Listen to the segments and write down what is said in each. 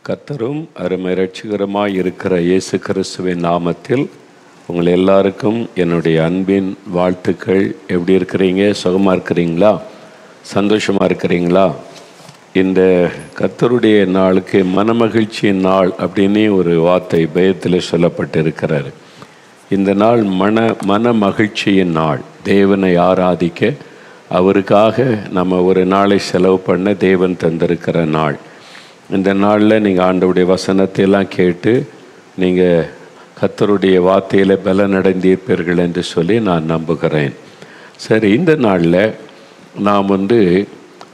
கர்த்தரும் அருமை இரட்சகருமாய் இருக்கிற இயேசு கிறிஸ்துவின் நாமத்தில் உங்கள் எல்லாருக்கும் என்னுடைய அன்பின் வாழ்த்துக்கள். எப்படி இருக்கிறீங்க? சுகமாக இருக்கிறீங்களா? சந்தோஷமாக இருக்கிறீங்களா? இந்த கர்த்தருடைய நாளுக்கு மனமகிழ்ச்சியின் நாள் அப்படின்னு ஒரு வார்த்தை பயத்தில் சொல்லப்பட்டிருக்கிறார். இந்த நாள் மன மகிழ்ச்சியின் நாள். தேவனை ஆராதிக்க, அவருக்காக நம்ம ஒரு நாளை செலவு பண்ண தேவன் தந்திருக்கிற நாள். இந்த நாளில் நீங்கள் ஆண்டவருடைய வசனத்தை எல்லாம் கேட்டு நீங்கள் கர்த்தருடைய வார்த்தையில் பலனடைந்திருப்பீர்கள் என்று சொல்லி நான் நம்புகிறேன். சரி, இந்த நாளில் நாம்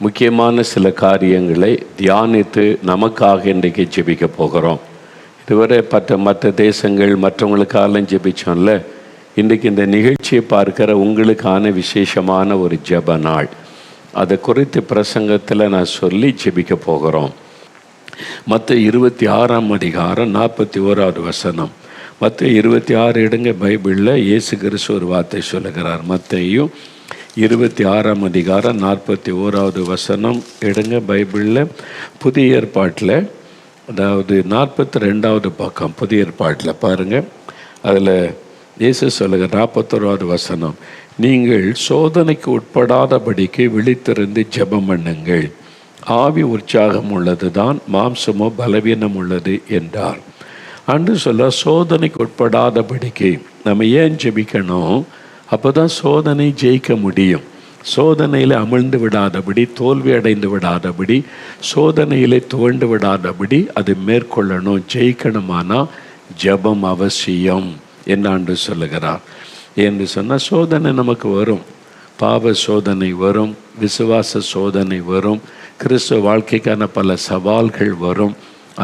முக்கியமான சில காரியங்களை தியானித்து நமக்காக இன்றைக்கு ஜெபிக்க போகிறோம். இதுவரை மற்ற தேசங்கள் மற்றவங்களுக்காக ஜெபிச்சோம்ல, இன்றைக்கு இந்த நிகழ்ச்சியை பார்க்கிற உங்களுக்கான விசேஷமான ஒரு ஜெப நாள். அதை குறித்து பிரசங்கத்தில் நான் சொல்லி ஜெபிக்க போகிறோம். மத்தேயு 26 41 வசனம். மத்தேயு 26 எடுங்க பைபிளில். இயேசு கிறிஸ்து ஒரு வார்த்தை சொல்லுகிறார். மத்தேயு 26 41 வசனம் எடுங்க பைபிளில். புதிய ஏற்பாட்டில், அதாவது 42வது பக்கம் புதிய ஏற்பாட்டில் பாருங்கள். அதில் இயேசு சொல்லுகிற 41 வசனம், நீங்கள் சோதனைக்கு உட்படாதபடிக்கு விழித்திருந்து ஜெபம் பண்ணுங்கள். ஆவி உற்சாகம் உள்ளது தான், மாம்சமோ பலவீனம் உள்ளது என்றார். அன்று சொல்ல சோதனைக்கு உட்படாதபடிக்கு நம்ம ஏன் ஜெபிக்கணும்? அப்போ தான் சோதனை ஜெயிக்க முடியும். சோதனையில் அமிழ்ந்து விடாதபடி, தோல்வி அடைந்து விடாதபடி, சோதனையிலே துவண்டு விடாதபடி அது மேற்கொள்ளணும். ஜெயிக்கணுமானா ஜெபம் அவசியம் என்று சொல்லுகிறார். என்று சொன்னால் சோதனை நமக்கு வரும். பாவ சோதனை வரும், விசுவாச சோதனை வரும், கிறிஸ்துவ வாழ்க்கைக்கான பல சவால்கள் வரும்.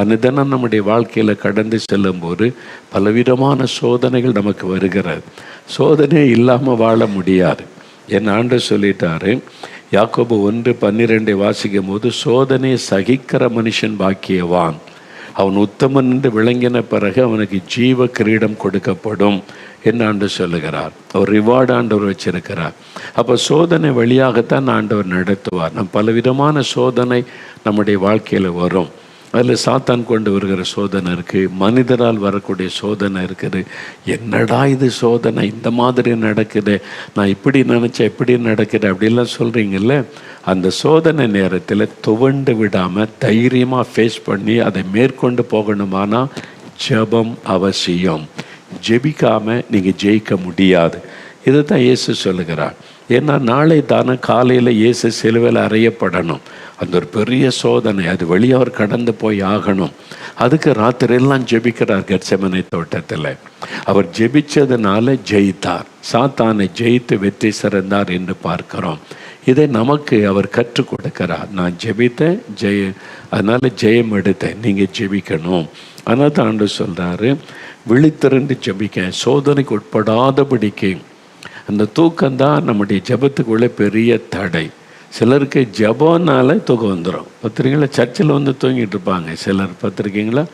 அனுதினம் நம்முடைய வாழ்க்கையில் கடந்து செல்லும்போது பலவிதமான சோதனைகள் நமக்கு வருகிறது. சோதனை இல்லாமல் வாழ முடியாது. என் ஆண்டவர் சொல்லிட்டாரு, யாக்கோபு 1:12 வாசிக்கும் போது, சோதனை சகிக்கிற மனுஷன் பாக்கியவான், அவன் உத்தமன் என்று விளங்கின பிறகு அவனுக்கு ஜீவ கிரீடம் கொடுக்கப்படும் என்று ஆண்டவர் சொல்லுகிறார். அவர் ரிவார்டு ஆண்டவர் வச்சிருக்கிறார். அப்போ சோதனை வழியாகத்தான் ஆண்டவர் நடத்துவார். பலவிதமான சோதனை நம்முடைய வாழ்க்கையில் வரும். அதில் சாத்தான் கொண்டு வருகிற சோதனை இருக்குது, மனிதரால் வரக்கூடிய சோதனை இருக்குது. என்னடா இது சோதனை, இந்த மாதிரி நடக்குது, நான் இப்படி நினச்சேன் இப்படி நடக்குது அப்படிலாம் சொல்கிறீங்கல்ல. அந்த சோதனை நேரத்தில் துவண்டு விடாமல் தைரியமாக ஃபேஸ் பண்ணி அதை மேற்கொண்டு போகணுமானா ஜெபம் அவசியம். ஜெபிக்காமல் நீங்கள் ஜெயிக்க முடியாது. இதை தான் இயேசு சொல்லுகிறார். ஏன்னா நாளை தானே காலையில் இயேசு சிலுவையில் அறையப்படணும். அந்த ஒரு பெரிய சோதனை, அது வழியாக அவர் கடந்து போய் ஆகணும். அதுக்கு ராத்திரியெல்லாம் ஜெபிக்கிறார். கெத்செமனே தோட்டத்தில் அவர் ஜெபிச்சதுனால ஜெயித்தார். சாத்தானை ஜெயித்து வெற்றி சிறந்தார் என்று பார்க்கிறோம். இதை நமக்கு அவர் கற்றுக் கொடுக்கிறார். நான் ஜெபித்தேன், அதனால் ஜெயம் எடுத்தேன், நீங்கள் ஜெபிக்கணும். அதனால் தான் ஆண்டவர் சொல்கிறாரு, விழித்திருந்து ஜெபிக்க, சோதனைக்கு உட்படாதபடிக்கு. அந்த தூக்கம்தான் நம்முடைய ஜெபத்துக்குள்ளே பெரிய தடை. சிலருக்கு ஜெபம்னால தூக்கம் வந்துடும். பார்த்துருக்கீங்களா? சர்ச்சில் தூங்கிட்டு இருப்பாங்க சிலர். பார்த்துருக்கீங்களா?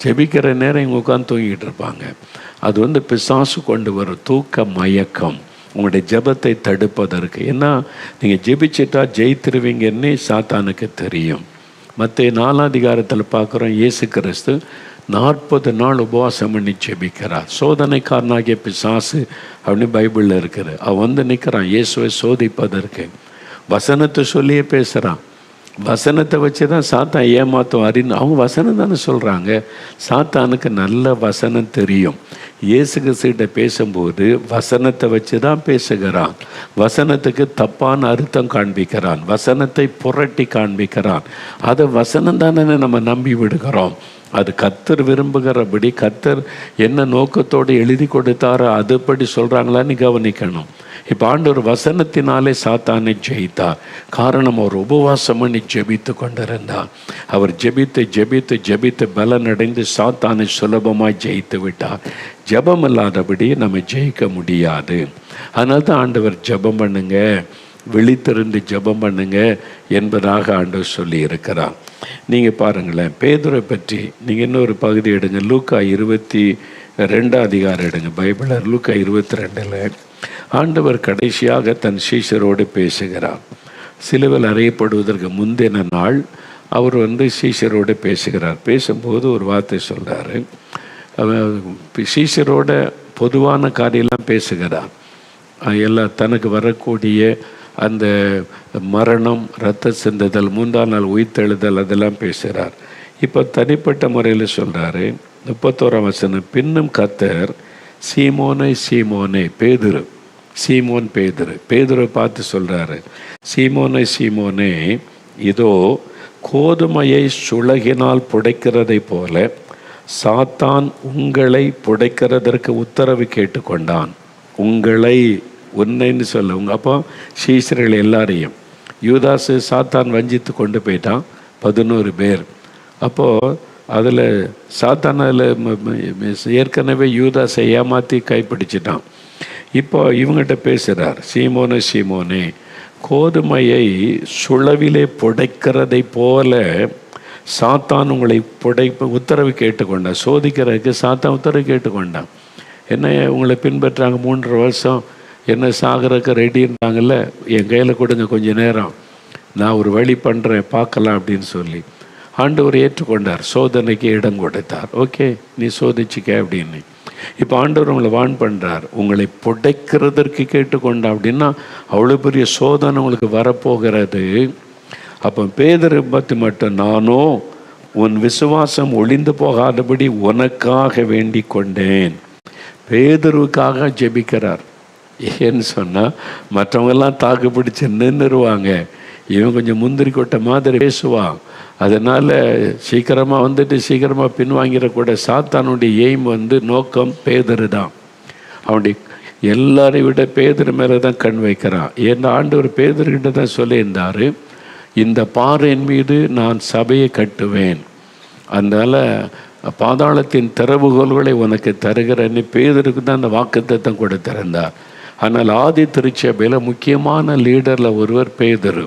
ஜெபிக்கிற நேரம் இவங்க உட்காந்து தூங்கிட்டு இருப்பாங்க. அது பிசாசு கொண்டு வர தூக்க மயக்கம் உங்களுடைய ஜெபத்தை தடுப்பதற்கு. ஏன்னா நீங்கள் ஜெபிச்சிட்டா ஜெயித்திருவீங்கன்னு சாத்தானுக்கு தெரியும். மத்தேயு 4 பார்க்குறோம், இயேசு கிறிஸ்து 40 நாள் உபவாசம் பண்ணி ஜெபிக்கிறார். சோதனைக்காரனாகிய பிசாசு அப்படின்னு பைபிளில் இருக்குது. அவன் நிற்கிறான் இயேசுவை சோதிப்பதற்கு. வசனத்தை சொல்லியே பேசுகிறான். வசனத்தை வச்சு தான் சாத்தான் ஏமாத்தும் அறிந்து. அவங்க வசனம் தானே சொல்கிறாங்க. சாத்தானுக்கு நல்ல வசனம் தெரியும். இயேசு கிறிஸ்துகிட்ட பேசும்போது வசனத்தை வச்சு தான் பேசுகிறான். வசனத்துக்கு தப்பான அர்த்தம் காண்பிக்கிறான், வசனத்தை புரட்டி காண்பிக்கிறான். அதை வசனம் தானே நம்ம நம்பி விடுகிறோம். அது கர்த்தர் விரும்புகிறபடி, கர்த்தர் என்ன நோக்கத்தோடு எழுதி கொடுத்தாரோ அதுபடி சொல்கிறாங்களான்னு கவனிக்கணும். இப்போ ஆண்டவர் வசனத்தினாலே சாத்தானை ஜெயித்தார். காரணம், அவர் உபவாசம் பண்ணி ஜெபித்து கொண்டிருந்தார். அவர் ஜெபித்து ஜெபித்து ஜெபித்து பலனடைந்து சாத்தானை சுலபமாக ஜெயித்து விட்டார். ஜெபம் இல்லாதபடி நம்ம ஜெயிக்க முடியாது. அதனால தான் ஆண்டவர் ஜெபம் பண்ணுங்க, விழித்திருந்து ஜெபம் பண்ணுங்க என்பதாக ஆண்டவர் சொல்லி இருக்கிறார். நீங்கள் பாருங்களேன், பேதுரை பற்றி நீங்கள் இன்னொரு பகுதி எடுங்க. லூக்கா 22 எடுங்க பைபிளர். லூக்கா 22 ஆண்டவர் கடைசியாக தன் சீஷரோடு பேசுகிறார். சிலுவையில் அறையப்படுவதற்கு முந்தின நாள் அவர் சீஷரோடு பேசுகிறார். பேசும்போது ஒரு வார்த்தை சொல்கிறாரு. சீஷரோட பொதுவான காரியெல்லாம் பேசுகிறார். எல்லாம் தனக்கு வரக்கூடிய அந்த மரணம், இரத்த சிந்துதல், 3ஆம் நாள் உயிர்த்தெழுதல், அதெல்லாம் பேசுகிறார். இப்போ தனிப்பட்ட முறையில் சொல்கிறாரு. 31ஆம் வசனம், பின்னும் கர்த்தர் சீமோனை சீமோனே, பேதுரு, சீமோன் பேதுரு பார்த்து சொல்கிறாரு, சீமோனை சீமோனே, இதோ கோதுமையை சுளகினால் புடைக்கிறதை போல சாத்தான் உங்களை புடைக்கிறதற்கு உத்தரவு கேட்டுக்கொண்டான். உங்களை, உன்னைன்னு சொல்ல, அப்போ சீஷர்கள் எல்லாரையும் யூதாசு சாத்தான் வஞ்சித்து கொண்டு போயிட்டான் 11 பேர். அப்போது அதில் சாத்தான் ஏற்கனவே யூதாசை ஏமாற்றி கைப்பிடிச்சிட்டான். இப்போ இவங்ககிட்ட பேசுகிறார், சீமோனே சீமோனே, கோதுமையை சுளவிலே புடைக்கிறதை போல சாத்தான் உங்களை உத்தரவு கேட்டுக்கொண்டான். சோதிக்கிறதுக்கு சாத்தான் உத்தரவு கேட்டுக்கொண்டான். என்ன உங்களை பின்பற்றாங்க 3.5 வருஷம், என்ன சாகிறதுக்கு ரெடி இருந்தாங்கல்ல, என் கையில் கொடுங்க கொஞ்ச நேரம், நான் ஒரு வழி பண்ணுறேன் பார்க்கலாம் அப்படின்னு சொல்லி ஆண்டவர் ஏற்றுக்கொண்டார். சோதனைக்கு இடம் கொடுத்தார். ஓகே, நீ சோதிச்சுக்க அப்படின்னு. இப்போ ஆண்டவர் உங்களை வான் பண்ணுறார், உங்களை புடைக்கிறதற்கு கேட்டுக்கொண்டா அப்படின்னா அவ்வளோ பெரிய சோதனை உங்களுக்கு வரப்போகிறது. அப்போ பேதுரு பற்றி மட்டும், நானோ உன் விசுவாசம் ஒளிந்து போகாதபடி உனக்காக வேண்டிக் கொண்டேன். பேதுருவுக்காக ஜெபிக்கிறார். ஏன்னு சொன்னால் மற்றவங்கெல்லாம் தாக்கு பிடிச்சி நின்றுருவாங்க, இவன் கொஞ்சம் முந்திரி கொட்ட மாதிரி பேசுவான். அதனால் சீக்கிரமாக சீக்கிரமாக பின்வாங்கிடக்கூட. சாத்தானுடைய எய்ம் நோக்கம் பேதுரு தான். அவனுடைய எல்லாரையும் விட பேதுரு மேலே தான் கண் வைக்கிறான். ஏன்னா ஆண்டவர் பேதுருக்கிட்ட தான் சொல்லியிருந்தார், இந்த பாறையின் மீது நான் சபையை கட்டுவேன், அதனால் பாதாளத்தின் திறவுகோல்களை உனக்கு தருகிறேன்னு பேதுருக்கு தான் அந்த வாக்குத்தத்தம் கொடுத்திருந்தார். ஆனால் ஆதி திருச்சபையில் முக்கியமான லீடரில் ஒருவர் பேதுரு.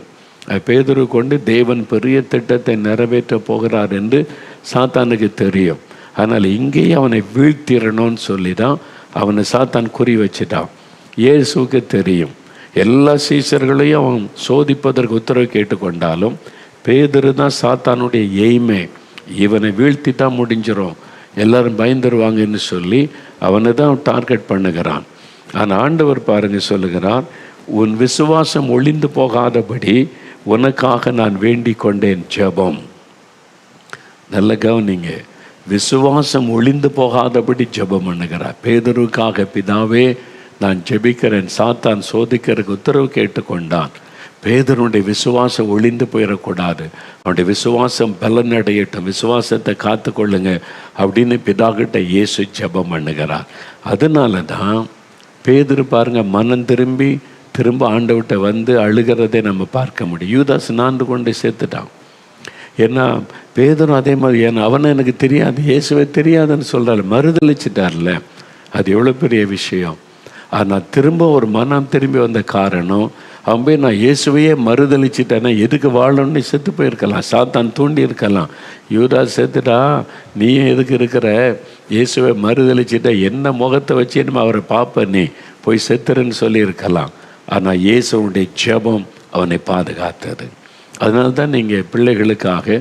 பேதுரு கொண்டு தேவன் பெரிய திட்டத்தை நிறைவேற்ற போகிறார் என்று சாத்தானுக்கு தெரியும். ஆனால் இங்கேயே அவனை வீழ்த்திடணும்னு சொல்லி தான் அவனை சாத்தான் குறி வச்சுட்டான். இயேசுவுக்கு தெரியும், எல்லா சீஷர்களையும் அவன் சோதிப்பதற்கு உத்தரவு கேட்டுக்கொண்டாலும் பேதுரு தான் சாத்தானுடைய எய்மே. இவனை வீழ்த்திட்டா முடிஞ்சிடும், எல்லாரும் பயந்துருவாங்கன்னு சொல்லி அவனை தான் டார்கெட் பண்ணுகிறான். ஆனால் ஆண்டவர் பாருங்க சொல்லுகிறார், உன் விசுவாசம் ஒளிந்து போகாதபடி உனக்காக நான் வேண்டிக் கொண்டேன். ஜெபம், நல்ல கவனிங்க, விசுவாசம் ஒளிந்து போகாதபடி ஜெபம் பண்ணுகிறார். பேதுருக்காக, பிதாவே நான் ஜெபிக்கிறேன், சாத்தான் சோதிக்கிறதுக்கு உத்தரவு கேட்டுக்கொண்டான். பேதுருடைய விசுவாசம் ஒளிந்து போயிடக்கூடாது, அவனுடைய விசுவாசம் பலன் அடையட்டும், விசுவாசத்தை காத்து கொள்ளுங்க அப்படின்னு பிதாகிட்ட இயேசு ஜெபம் பண்ணுகிறார். அதனால தான் பேதுரு பாருங்க, மனம் திரும்ப ஆண்டவர்கிட்ட அழுகிறதை நம்ம பார்க்க முடியும். யூதாஸ் நான்கு கொண்டு சேர்த்துட்டான். ஏன்னா பேதுரு அதே மாதிரி, ஏன்னா அவனை எனக்கு தெரியாது, இயேசுவை தெரியாதுன்னு சொல்கிறாள், மறுதளிச்சிட்டார்ல, அது எவ்வளோ பெரிய விஷயம். ஆனால் திரும்ப ஒரு மனம் திரும்பி வந்த காரணம், அவன் போய் நான் இயேசுவையே மறுதளிச்சிட்டேன்னா எதுக்கு வாழணும்னு செத்து போயிருக்கலாம், சாத்தான் தூண்டி இருக்கலாம். யூதாஸ் செத்துட்டா, நீயும் எதுக்கு இருக்கிற, இயேசுவை மறுதளிச்சிட்ட, என்ன முகத்தை வச்சு நம்ம அவரை பார்ப்ப, நீ போய் செத்துறன்னு சொல்லியிருக்கலாம். ஆனால் இயேசுடைய ஜெபம் அவனை பாதுகாத்தது. அதனால தான் நீங்கள் பிள்ளைகளுக்காக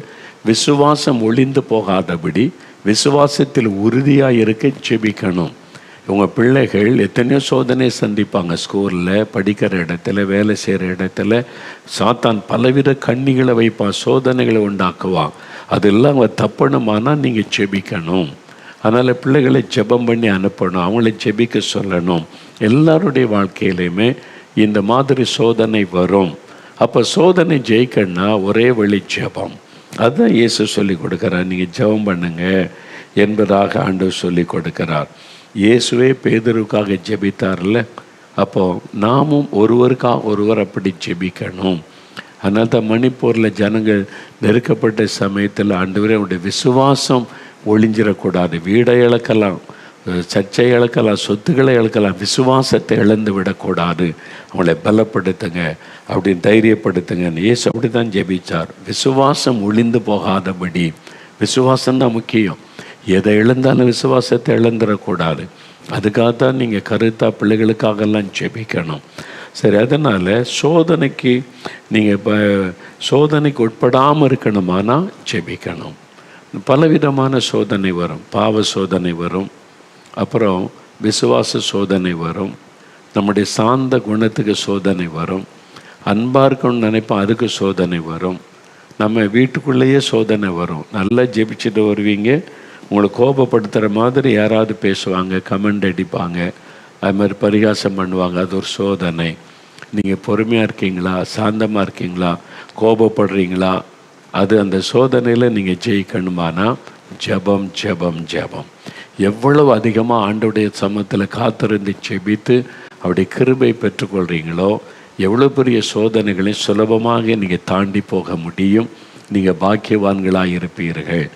விசுவாசம் ஒளிந்து போகாதபடி விசுவாசத்தில் உறுதியாக இருக்க ஜெபிக்கணும். உங்கள் பிள்ளைகள் எத்தனையோ சோதனை சந்திப்பாங்க, ஸ்கூலில் படிக்கிற இடத்துல, வேலை செய்கிற இடத்துல சாத்தான் பலவித கண்ணிகளை வைப்பான், சோதனைகளை உண்டாக்குவான். அதெல்லாம் அவங்க தப்பணுமானால் நீங்கள் ஜெபிக்கணும். அதனால் பிள்ளைகளை ஜெபம் பண்ணி அனுப்பணும், அவங்கள ஜெபிக்க சொல்லணும். எல்லாருடைய வாழ்க்கையிலையுமே இந்த மாதிரி சோதனை வரும். அப்போ சோதனை ஜெயிக்கணும்னா ஒரே வழி ஜெபம். அதுதான் இயேசு சொல்லி கொடுக்குறார், நீங்கள் ஜெபம் பண்ணுங்க என்பதாக ஆண்டவர் சொல்லி கொடுக்கிறார். இயேசுவே பேதுருக்காக ஜெபித்தார்ல, அப்போது நாமும் ஒருவர் அப்படி ஜெபிக்கணும். அதனால தான் மணிப்பூரில் ஜனங்கள் நெருக்கப்பட்ட சமயத்தில் ஆண்டவரே அவருடைய விசுவாசம் ஒளிஞ்சிடக்கூடாது, வீடை இழக்கலாம், சர்ச்சை இழக்கலாம், சொத்துக்களை இழக்கலாம், விசுவாசத்தை இழந்து விடக்கூடாது, அவங்களை பலப்படுத்துங்க அப்படின்னு தைரியப்படுத்துங்கன்னு இயேசு அப்படி தான் ஜெபிச்சார். விசுவாசம் ஒளிந்து போகாதபடி, விசுவாசம்தான் முக்கியம். எதை இழந்தாலும் விசுவாசத்தை இழந்துடக்கூடாது. அதுக்காகத்தான் நீங்கள் கருத்தா பிள்ளைகளுக்காகலாம் ஜெபிக்கணும். சரி, அதனால் சோதனைக்கு நீங்கள் இப்போ சோதனைக்கு உட்படாமல் இருக்கணுமானா ஜெபிக்கணும். பலவிதமான சோதனை வரும். பாவ சோதனை வரும், அப்புறம் விசுவாச சோதனை வரும், நம்முடைய சாந்த குணத்துக்கு சோதனை வரும், அன்பாக இருக்கணும்னு நினைப்போம் அதுக்கு சோதனை வரும், நம்ம வீட்டுக்குள்ளேயே சோதனை வரும். நல்லா ஜெபிச்சுட்டு வருவீங்க, உங்களை கோபப்படுத்துகிற மாதிரி யாராவது பேசுவாங்க, கமெண்ட் அடிப்பாங்க, அது மாதிரி பரிகாசம் பண்ணுவாங்க, அது ஒரு சோதனை. நீங்கள் பொறுமையாக இருக்கீங்களா, சாந்தமாக இருக்கீங்களா, கோபப்படுறீங்களா, அது அந்த சோதனையில் நீங்கள் ஜெயிக்கணுமானா ஜெபம் ஜெபம் ஜெபம். எவ்வளவு அதிகமாக ஆண்டவருடைய சமூகத்தில் காத்திருந்து ஜெபித்து அவருடைய கிருபை பெற்றுக்கொள்கிறீங்களோ எவ்வளோ பெரிய சோதனைகளையும் சுலபமாக நீங்கள் தாண்டி போக முடியும். நீங்கள் பாக்கியவான்களாக இருப்பீர்கள்.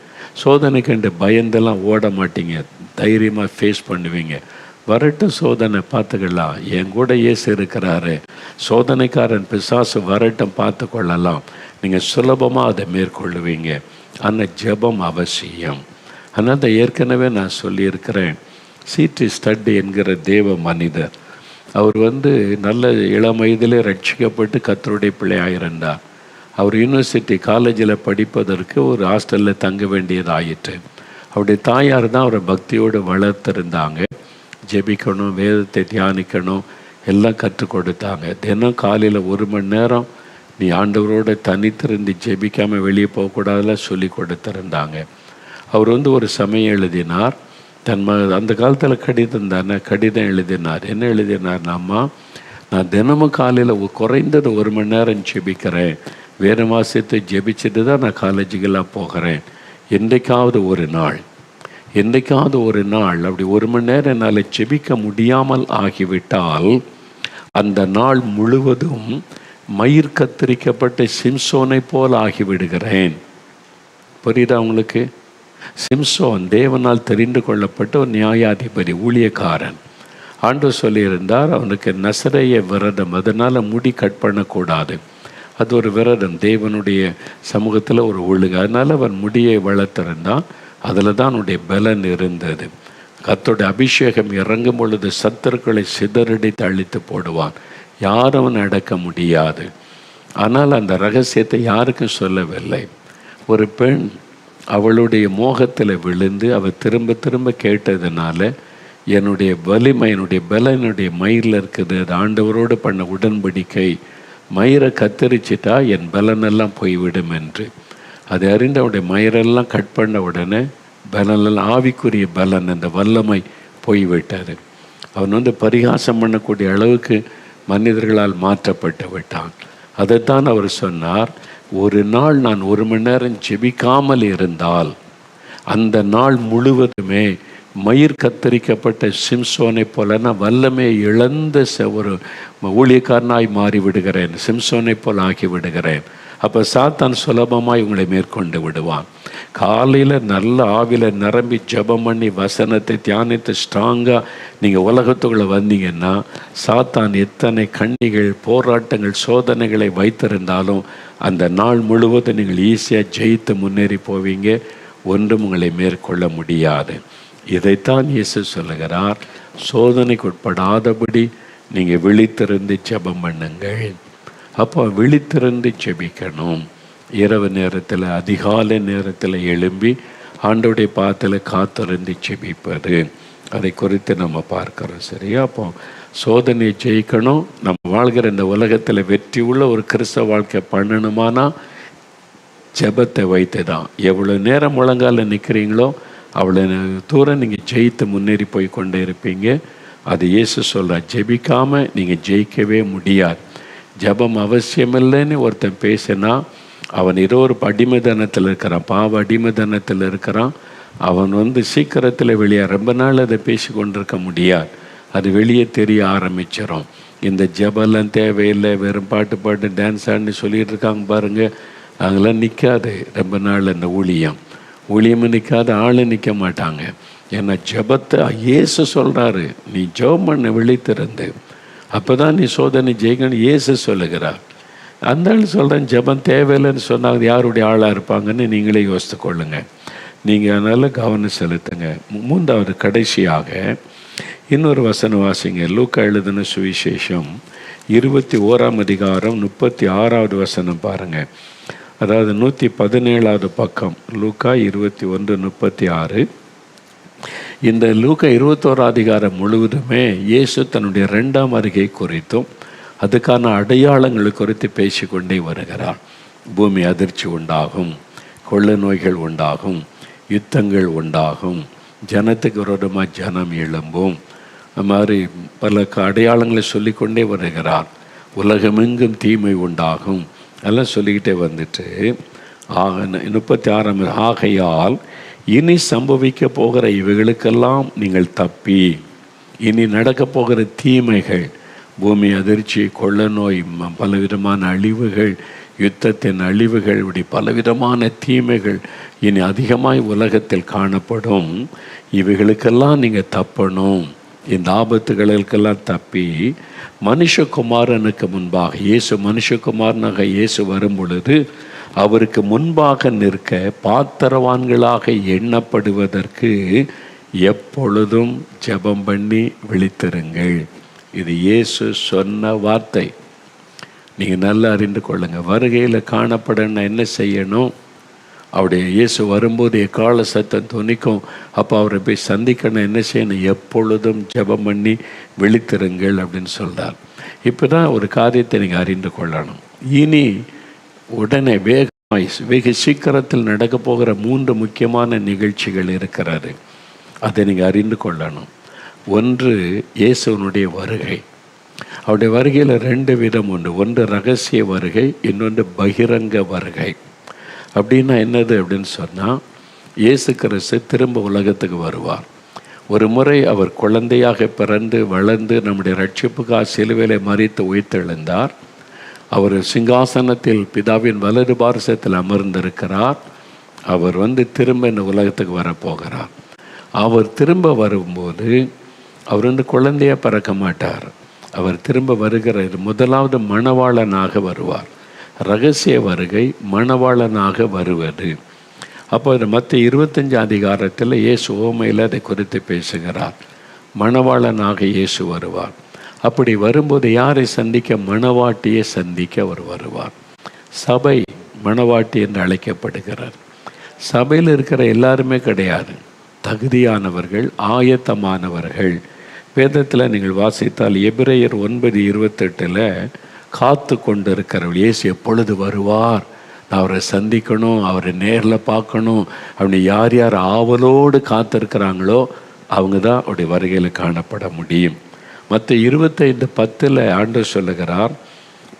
சோதனை கண்டு பயந்தெல்லாம் ஓட மாட்டீங்க, தைரியமாக ஃபேஸ் பண்ணுவீங்க. வரட்டும் சோதனை பார்த்துக்கலாம், என் கூட இயேசு இருக்கிறாரு, சோதனைக்காரன் பிசாசு வரட்டும் பார்த்து கொள்ளலாம். நீங்கள் சுலபமாக அதை மேற்கொள்ளுவீங்க. ஆனால் ஜெபம் அவசியம். ஆனால் அதை ஏற்கனவே நான் சொல்லியிருக்கிறேன். C.T. ஸ்டட் என்கிற தேவ மனிதர், அவர் நல்ல இளம் வயதிலே ரட்சிக்கப்பட்டு கர்த்தருடைய பிள்ளையாக இருந்தார். அவர் யூனிவர்சிட்டி காலேஜில் படிப்பதற்கு ஒரு ஹாஸ்டலில் தங்க வேண்டியதாயிற்று. அவருடைய தாயார் தான் அவரை பக்தியோடு வளர்த்துருந்தாங்க. ஜெபிக்கணும், வேதத்தை தியானிக்கணும், எல்லாம் கற்றுக் கொடுத்தாங்க. தினம் காலையில் 1 மணி நேரம் நீ ஆண்டவரோட தனித்திருந்து ஜெபிக்காமல் வெளியே போகக்கூடாதெல்லாம் சொல்லி கொடுத்துருந்தாங்க. அவர் ஒரு சமயம் எழுதினார். அந்த காலத்தில் கடிதம் தானே, கடிதம் எழுதினார். என்ன எழுதினார்? அம்மா, நான் தினமும் காலையில் குறைந்தது 1 மணி நேரம் ஜெபிக்கிறேன், வேறு மாதத்தை ஜெபிச்சுட்டு தான் நான் காலேஜுக்கெல்லாம் போகிறேன். என்றைக்காவது ஒரு நாள் அப்படி 1 மணி நேரம் என்னால் ஜெபிக்க முடியாமல் ஆகிவிட்டால் அந்த நாள் முழுவதும் மயிர் கத்தரிக்கப்பட்ட சிம்சோனை போல் ஆகிவிடுகிறேன். புரியுதா உங்களுக்கு? சிம்சோன் தேவனால் தெரிந்து கொள்ளப்பட்ட ஒரு நியாயாதிபதி, ஊழியக்காரன். ஆண்டவர் சொல்லியிருந்தார் அவனுக்கு நசரேய விரதம், அதனால் முடி கட் பண்ணக்கூடாது, அது ஒரு விரதம், தேவனுடைய சமூகத்தில் ஒரு ஒழுங்கு. அதனால் அவன் முடியை வளர்த்திருந்தான். அதில் தான் அவனுடைய பலன் இருந்தது. கர்த்தருடைய அபிஷேகம் இறங்கும் பொழுது சத்துருக்களை சிதறடித்து அழித்து போடுவான், யாரும் அவன் அடக்க முடியாது. ஆனால் அந்த ரகசியத்தை யாருக்கும் சொல்லவில்லை. ஒரு பெண் அவளுடைய மோகத்தில் விழுந்து அவள் திரும்ப திரும்ப கேட்டதுனால, என்னுடைய வலிமை, என்னுடைய பலம் என்னுடைய மயிரில் இருக்குது, அது ஆண்டவரோடு பண்ண உடன்படிக்கை, மயிரை கத்தரிச்சிட்டா என் பலனெல்லாம் போய்விடும் என்று. அதை அறிந்து அவனுடைய மயிரெல்லாம் கட் பண்ண உடனே பலனெல்லாம், ஆவிக்குரிய பலன், அந்த வல்லமை போய்விட்டது. அவன் பரிகாசம் பண்ணக்கூடிய அளவுக்கு மனிதர்களால் மாற்றப்பட்டு விட்டான். அதைத்தான் அவர் சொன்னார், ஒரு நாள் நான் 1 மணி நேரம் ஜெபிக்காமல் இருந்தால் அந்த நாள் முழுவதுமே மயிர் கத்தரிக்கப்பட்ட சிம்சோனை போல நான் வல்லமை இழந்த ஒரு ஊழியக்காரனாய் மாறி விடுகிறேன், சிம்சோனை போல் ஆக்கி விடுகிறேன். அப்போ சாத்தான் சுலபமாக இவங்களை மேற்கொண்டு விடுவான். காலையில் நல்ல ஆவில நிரம்பி ஜெபம் பண்ணி வசனத்தை தியானித்து ஸ்ட்ராங்காக நீங்கள் உலகத்துக்குள்ளே வந்தீங்கன்னா, சாத்தான் எத்தனை கண்ணிகள், போராட்டங்கள், சோதனைகளை வைத்திருந்தாலும் அந்த நாள் முழுவதும் நீங்கள் ஈஸியாக ஜெயித்து முன்னேறி போவீங்க. ஒன்றும் உங்களை மேற்கொள்ள முடியாது. இதைத்தான் இயேசு சொல்லுகிறார், சோதனைக்கு உட்படாதபடி நீங்கள் விழித்திருந்து ஜெபம் பண்ணுங்கள். அப்போ விழித்திருந்து ஜெபிக்கணும். இரவு நேரத்தில், அதிகாலை நேரத்தில் எழும்பி ஆண்டவருடைய பாதத்தில் காத்திருந்து ஜெபிப்பது, அதை குறித்து நம்ம பார்க்குறோம். சரியா? அப்போ சோதனையை ஜெயிக்கணும். நம்ம வாழ்கிற இந்த உலகத்தில் வெற்றி உள்ள ஒரு கிறிஸ்தவ வாழ்க்கை பண்ணணுமானா ஜெபத்தை வைத்து தான். எவ்வளோ நேரம் முழங்கால நிற்கிறீங்களோ அவ்வளோ தூரம் நீங்கள் ஜெயித்து முன்னேறி போய் கொண்டே இருப்பீங்க. அது இயேசு சொல்கிறார், ஜெபிக்காமல் நீங்கள் ஜெயிக்கவே முடியாது. ஜெபம் அவசியமில்லைன்னு ஒருத்தன் பேசினா அவன் ஏதோ ஒரு அடிமைதனத்தில் இருக்கிறான், பாவ அடிமைதனத்தில் இருக்கிறான். அவன் சீக்கிரத்தில் வெளியே, ரொம்ப நாள் அதை பேசி கொண்டிருக்க முடியாது, அது வெளியே தெரிய ஆரம்பிச்சிடும். இந்த ஜெபெல்லாம் தேவையில்லை, வெறும் பாட்டு டான்ஸ் ஆடினு சொல்லிகிட்டு இருக்காங்க பாருங்கள், அதெல்லாம் நிற்காது ரொம்ப நாள். இந்த ஊழியமும் நிற்காது, ஆள் நிற்க மாட்டாங்க. ஏன்னா ஜெபத்தை இயேசு சொல்கிறாரு, நீ ஜெபம் பண்ண விழித்திருந்து, அப்போ தான் நீ சோதனை ஜெயிக்கணும் இயேசு சொல்லுகிறார். அந்த ஆள் சொல்கிறேன் ஜெபம் தேவையில்லைன்னு சொன்னாங்க, யாருடைய ஆளாக இருப்பாங்கன்னு நீங்களே யோசித்து கொள்ளுங்க. நீங்கள் அதனால் கவனம் செலுத்துங்க. 3வது கடைசியாக இன்னொரு வசனம் வாசிங்க. லூக்கா எழுதின சுவிசேஷம் 21ஆம் அதிகாரம் 36வது வசனம் பாருங்கள். அதாவது 117வது பக்கம், லூக்கா 21:36. இந்த லூக்கா 21 அதிகாரம் முழுவதுமே இயேசு தன்னுடைய 2ஆம் வருகை குறித்தும் அதுக்கான அடையாளங்களை குறித்து பேசிக்கொண்டே வருகிறார். பூமி அதிர்ச்சி உண்டாகும், கொள்ள நோய்கள் உண்டாகும், யுத்தங்கள் உண்டாகும், ஜனத்துக்கு விரோதமாக ஜனம் எழும்பும், அது மாதிரி பல அடையாளங்களை சொல்லிக்கொண்டே வருகிறார். உலகமெங்கும் தீமை உண்டாகும் எல்லாம் சொல்லிக்கிட்டே வந்துட்டு 36ஆம், ஆகையால் இனி சம்பவிக்க போகிற இவைகளுக்கெல்லாம் நீங்கள் தப்பி, இனி நடக்க போகிற தீமைகள், பூமி அதிர்ச்சி, கொள்ள நோய், பலவிதமான அழிவுகள், யுத்தத்தின் அழிவுகள், இப்படி பலவிதமான தீமைகள் இனி அதிகமாய் உலகத்தில் காணப்படும். இவைகளுக்கெல்லாம் நீங்கள் தப்பணும். இந்த ஆபத்துகளுக்கெல்லாம் தப்பி மனுஷகுமாரனுக்கு முன்பாக, இயேசு மனுஷகுமாரனாக இயேசு வரும் பொழுது அவருக்கு முன்பாக நிற்க பாத்திரவான்களாக எண்ணப்படுவதற்கு எப்பொழுதும் ஜெபம் பண்ணி விழித்திருங்கள். இது இயேசு சொன்ன வார்த்தை. நீங்கள் நல்லா அறிந்து கொள்ளுங்கள். வருகையில் காணப்படணும் என்ன செய்யணும்? அவருடைய இயேசு வரும்போது எக்கால சத்தம் துணிக்கும். அப்போ அவரை போய் சந்திக்கணும் என்ன செய்யணும்? எப்பொழுதும் ஜெபம் பண்ணி விழித்திருங்கள் அப்படின்னு சொல்கிறார். இப்போ தான் ஒரு காரியத்தை நீங்கள் அறிந்து கொள்ளணும். இனி உடனே வெகு சீக்கிரத்தில் நடக்க போகிற 3 முக்கியமான நிகழ்ச்சிகள் இருக்கிறாரு. அதை நீங்கள் அறிந்து கொள்ளணும். ஒன்று இயேசுனுடைய வருகை. அவருடைய வருகையில் 2 விதம் உண்டு. ஒன்று ரகசிய வருகை, இன்னொன்று பகிரங்க வருகை. அப்படின்னா என்னது அப்படின்னு சொன்னால், இயேசு கிறிஸ்து திரும்ப உலகத்துக்கு வருவார். ஒரு முறை அவர் குழந்தையாக பிறந்து வளர்ந்து நம்முடைய ரட்சிப்புக்காக சிலுவையிலே மரித்து உயிர்த்தெழுந்தார். அவர் சிங்காசனத்தில் பிதாவின் வலது பார்சத்தில் அமர்ந்திருக்கிறார். அவர் திரும்ப இந்த உலகத்துக்கு வரப்போகிறார். அவர் திரும்ப வரும்போது அவர் குழந்தையாக பிறக்க மாட்டார். அவர் திரும்ப வருகிற முதலாவது மணவாளனாக வருவார். ரகசிய வருகை, மணவாளனாக வருவது. அப்போ மத்திய 25 அதிகாரத்தில் இயேசு ஓமையில் அதை குறித்து பேசுகிறார். மணவாளனாக இயேசு வருவார். அப்படி வரும்போது யாரை சந்திக்க? மணவாட்டியை சந்திக்க அவர் வருவார். சபை மணவாட்டி என்று அழைக்கப்படுகிறார். சபையில் இருக்கிற எல்லாருமே கிடையாது, தகுதியானவர்கள், ஆயத்தமானவர்கள். வேதத்தில் நீங்கள் வாசித்தால் எபிரேயர் 9:28 காத்து கொண்டு இருக்கிறவர்கள், இயேசு எப்பொழுது வருவார், நான் அவரை சந்திக்கணும், அவரை நேரில் பார்க்கணும் அப்படி யார் யார் ஆவலோடு காத்திருக்கிறாங்களோ அவங்க தான் அவருடைய வருகையில் காணப்பட முடியும். மற்ற 25:10 ஆண்டவர் சொல்லுகிறார்,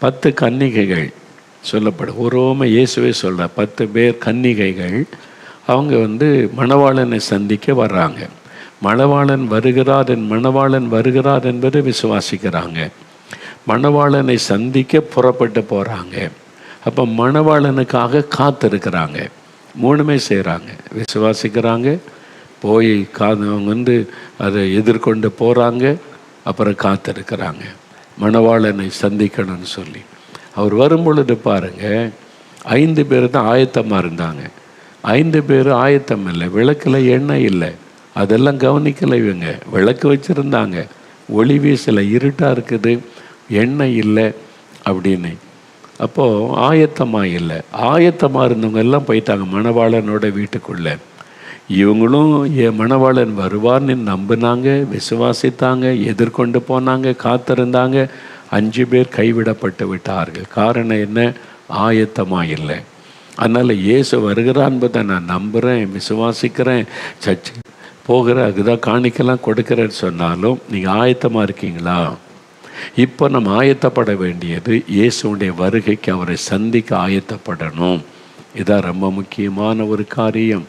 10 கன்னிகைகள் சொல்லப்படும். ஒருவமே இயேசுவே சொல்கிறார், 10 பேர் கன்னிகைகள். அவங்க மணவாளனை சந்திக்க வர்றாங்க. மணவாளன் வருகிறார், என் மணவாளன் வருகிறார் என்பதை விசுவாசிக்கிறாங்க. மணவாளனை சந்திக்க புறப்பட்டு போகிறாங்க. அப்போ மணவாளனுக்காக காத்திருக்கிறாங்க. 3மே செய்கிறாங்க. விசுவாசிக்கிறாங்க, போய் அவங்க அதை எதிர்கொண்டு போகிறாங்க, அப்புறம் காத்திருக்கிறாங்க மணவாளனை சந்திக்கணும்னு சொல்லி. அவர் வரும்பொழுது பாருங்கள், 5 பேர் தான் ஆயத்தமாக இருந்தாங்க. 5 பேர் ஆயத்தம் இல்லை. விளக்கில் எண்ணெய் இல்லை, அதெல்லாம் கவனிக்கலை. இவங்க விளக்கு வச்சுருந்தாங்க, ஒளி வீசலை, இருட்டாக இருக்குது, எண்ணெய் இல்லை அப்படின்னு. அப்போது ஆயத்தமாக இல்லை. ஆயத்தமாக இருந்தவங்க எல்லாம் போயிட்டாங்க மணவாளனோட வீட்டுக்குள்ளே. இவங்களும் என் மணவாளன் வருவார்னு நம்பினாங்க, விசுவாசித்தாங்க, எதிர்கொண்டு போனாங்க, காத்திருந்தாங்க. 5 பேர் கைவிடப்பட்டு விட்டார்கள். காரணம் என்ன? ஆயத்தமாக இல்லை. அதனால் இயேசு வருகிறான் என்பதை நான் நம்புகிறேன், விசுவாசிக்கிறேன், சர்ச்சு போகிற அதுதான் காணிக்கலாம் கொடுக்குறேன்னு சொன்னாலும் நீங்கள் ஆயத்தமாக இருக்கீங்களா? இப்போ நம்ம ஆயத்தப்பட வேண்டியது இயேசுடைய வருகைக்கு, அவரை சந்திக்க ஆயத்தப்படணும். இதான் ரொம்ப முக்கியமான ஒரு காரியம்.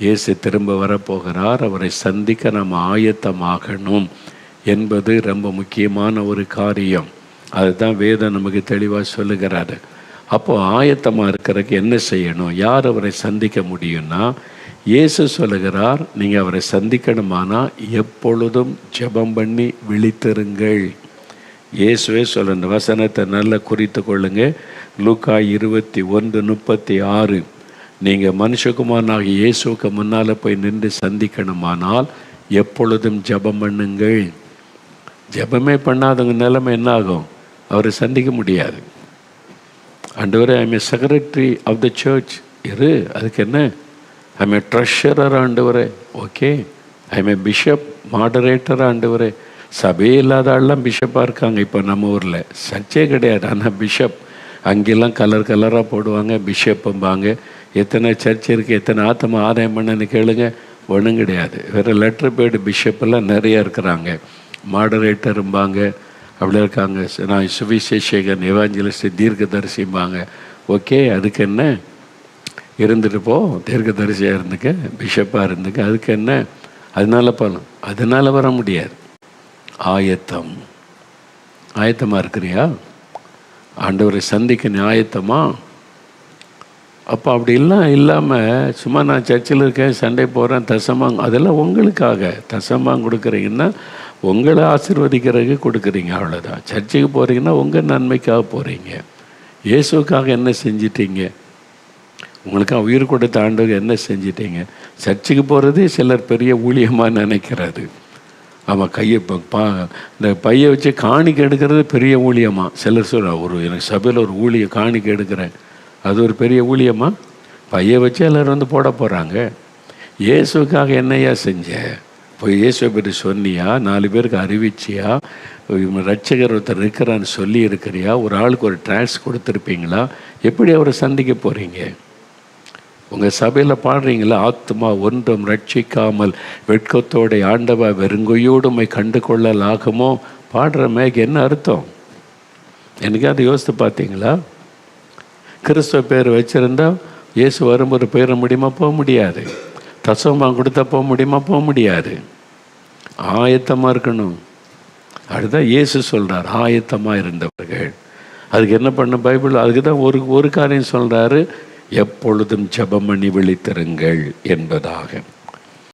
இயேசு திரும்ப வரப்போகிறார், அவரை சந்திக்க நம்ம ஆயத்தமாகணும் என்பது ரொம்ப முக்கியமான ஒரு காரியம். அதுதான் வேதம் நமக்கு தெளிவாக சொல்லுகிறாரு. அப்போது ஆயத்தமாக இருக்கிறதுக்கு என்ன செய்யணும்? யார் அவரை சந்திக்க முடியும்னா, இயேசு சொல்லுகிறார், நீங்கள் அவரை சந்திக்கணுமானா எப்பொழுதும் ஜெபம் பண்ணி விழித்திருங்கள். இயேசுவே சொல்ல, இந்த வசனத்தை நல்லா குறித்து கொள்ளுங்க. லூக்கா 21:36. நீங்கள் மனுஷகுமாரனாக இயேசுக்கு முன்னால் போய் நின்று சந்திக்கணுமானால் எப்பொழுதும் ஜெபம் பண்ணுங்கள். ஜெபமே பண்ணாதவங்க நிலைமை என்ன ஆகும்? அவரை சந்திக்க முடியாது. ஆண்டவரே, I am a secretary of the church. அதுக்கு என்ன? ஐ எம் ஏ ட்ரெஷரர் ஆண்டவரே. Okay. I am a bishop, moderator ஆண்டவரே. சபையே இல்லாத ஆள்லாம் பிஷப்பாக இருக்காங்க இப்போ நம்ம ஊரில். சர்ச்சே கிடையாது, ஆனால் பிஷப். அங்கெல்லாம் கலராக போடுவாங்க, பிஷப்பும்பாங்க. எத்தனை சர்ச் இருக்குது, எத்தனை ஆத்தமா ஆதாயம் பண்ணன்னு கேளுங்க, ஒன்றும் கிடையாது. வேறு லெட்டர் பேர்டு பிஷப்பெல்லாம் நிறையா இருக்கிறாங்க. மாடரேட்டரும்பாங்க, அப்படி இருக்காங்க. நான் சுவிசேஷகன், எவாஞ்சலிஸ்ட், தீர்க்கதரிசிம்பாங்க. ஓகே, அதுக்கு என்ன? இருந்துட்டு போ, தீர்க்கதரிசியாக இருந்துக்க, பிஷப்பாக இருந்துக்க, அதுக்கு என்ன? அதனால் வர முடியாது. ஆயத்தமாக இருக்கிறியா? ஆண்டவரை சந்திக்க நீ ஆயத்தமா? அப்போ அப்படிலாம் இல்லாமல் சும்மா நான் சர்ச்சில் இருக்கேன், சண்டே போகிறேன், தசமாங்க, அதெல்லாம் உங்களுக்காக. தசமாங்க கொடுக்குறீங்கன்னா உங்களை ஆசீர்வதிக்கிறதுக்கு கொடுக்குறீங்க, அவ்வளோதான். சர்ச்சுக்கு போகிறீங்கன்னா உங்கள் நன்மைக்காக போகிறீங்க. இயேசுக்காக என்ன செஞ்சிட்டீங்க? உங்களுக்காக உயிர் கொடுத்த ஆண்டவர் என்ன செஞ்சிட்டீங்க? சர்ச்சுக்கு போகிறது சிலர் பெரிய ஊழியமாக நினைக்கிறது. ஆமாம், இந்த பையை வச்சு காணிக்கை எடுக்கிறது பெரிய ஊழியமாக சிலர் சொல்கிறார். எனக்கு சபையில் ஒரு ஊழியம் காணிக்கை எடுக்கிறேன், அது ஒரு பெரிய ஊழியமாக? பையை வச்சு எல்லோரும் போட போகிறாங்க. இயேசுக்காக என்னையா செஞ்ச? போய் இயேசுவை பற்றி சொன்னியா? 4 பேருக்கு அறிவிச்சியா? ரட்சகர் ஒருத்தர் இருக்கிறான்னு சொல்லி இருக்கிறியா? ஒரு ஆளுக்கு ஒரு ட்ரான்ஸ் கொடுத்துருப்பீங்களா? எப்படி அவரை சந்திக்க போகிறீங்க? உங்கள் சபையில் பாடுறீங்களா, ஆத்மா ஒன்றும் ரட்சிக்காமல் வெட்கத்தோட ஆண்டவா வெறுங்கையோடுமை கண்டு கொள்ளலாகுமோ? பாடுற மேக்கு என்ன அர்த்தம்? எனக்காவது யோசித்து பார்த்தீங்களா? கிறிஸ்துவ பேர் வச்சுருந்தா இயேசு வரும்போது போயிட முடியுமா? போக முடியாது. தசமாக கொடுத்தா போக முடியுமா? போக முடியாது. ஆயத்தமாக இருக்கணும். அதுதான் இயேசு சொல்கிறார், ஆயத்தமாக இருந்தவர்கள். அதுக்கு என்ன பண்ண பைபிள்? அதுக்கு தான் ஒரு காரியம் சொல்கிறாரு, எப்பொழுதும் ஜெபம் பண்ணி விழித்திருங்கள் என்பதாக.